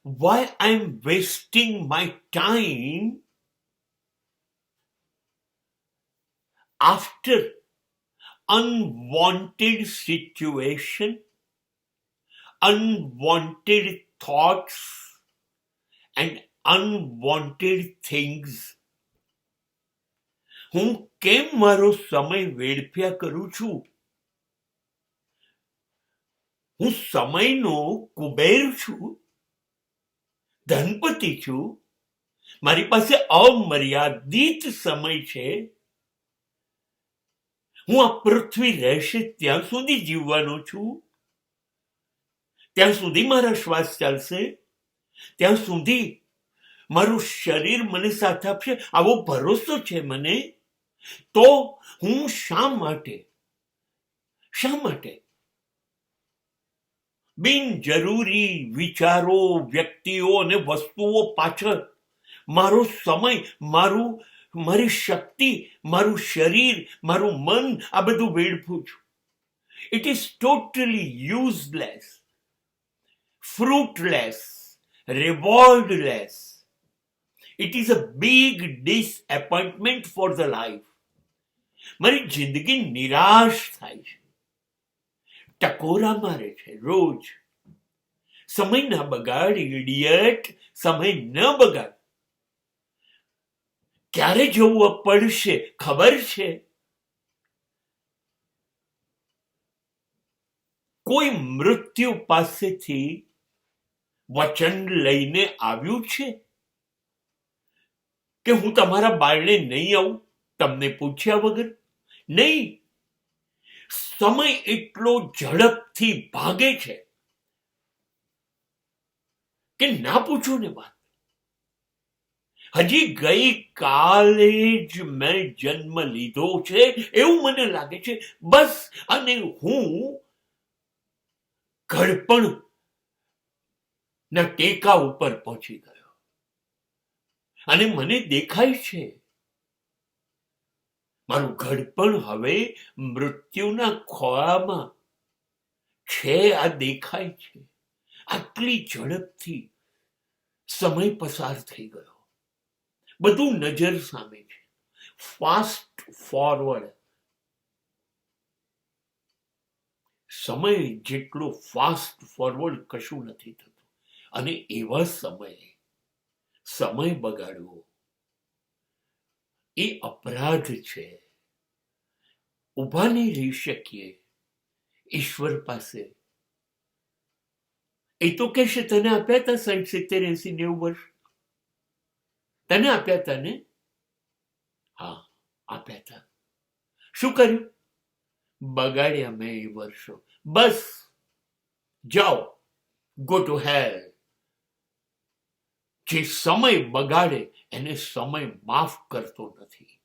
why I'm wasting my time after unwanted situation, unwanted thoughts and unwanted things. હું કેમ મારો સમય વેડફ્યા કરું છું? હું સમયનો કુબેર છું, ધનપતિ છું, મારી પાસે અમર્યાદિત સમય છે. હું આ પૃથ્વી રહેશે ત્યાં સુધી જીવવાનો છું, ત્યાં સુધી મારા શ્વાસ ચાલશે, ત્યાં સુધી મારું શરીર મને સાથ આપશે, આવો ભરોસો છે મને. તો હું શા માટે બિનજરૂરી વિચારો, વ્યક્તિઓ અને વસ્તુઓ પાછળ મારો સમય, મારી શક્તિ, મારું શરીર, મારું મન આ બધું વેડફું છું? It is totally useless, fruitless, rewardless. It is a big disappointment for the life. મારી જિંદગી નિરાશ થાય છે, ટકોરા મારે છે રોજ. સમય ના બગાડ ઇડિયટ, સમય ન બગાડ. ક્યારે જવું પડશે ખબર છે? કોઈ મૃત્યુ પાસેથી વચન લઈને આવ્યું છે કે હું તમારા બારણે નહીં આવું તમને પૂછ્યા વગર? નહીં. સમય એટલો ઝડપથી ભાગે છે કે ના પૂછો ને વાત. હજી ગઈ કાલે જ મેં જન્મ લીધો છે એવું મને લાગે છે, બસ. અને હું ઘડપણ ના ટેકા ઉપર પહોંચી ગયો અને મને દેખાય છે મારું ઘડપણ હવે મૃત્યુના ખોળામાં છે. આ દેખાય છે. આટલી ઝડપથી સમય પસાર થઈ ગયો, બધું નજર સામે છે. Fast forward. સમય જેટલો ફાસ્ટ ફોરવર્ડ કશું નથી થતું. અને એવા સમય બગાડવો એ અપરાધ છે. ઊભા નહીં રહી શકીએ ઈશ્વર પાસે. એ તો કહેશે તને આપ્યા હતા 60, 70, 80, 90 વર્ષ, તને આપ્યા હતા ને? હા, આપ્યા હતા. શું કર્યું? બગાડ્યા મેં એ વર્ષો. બસ જાઓ, ગો ટુ હેલ. જે સમય બગાડે એને સમય માફ કરતો નથી.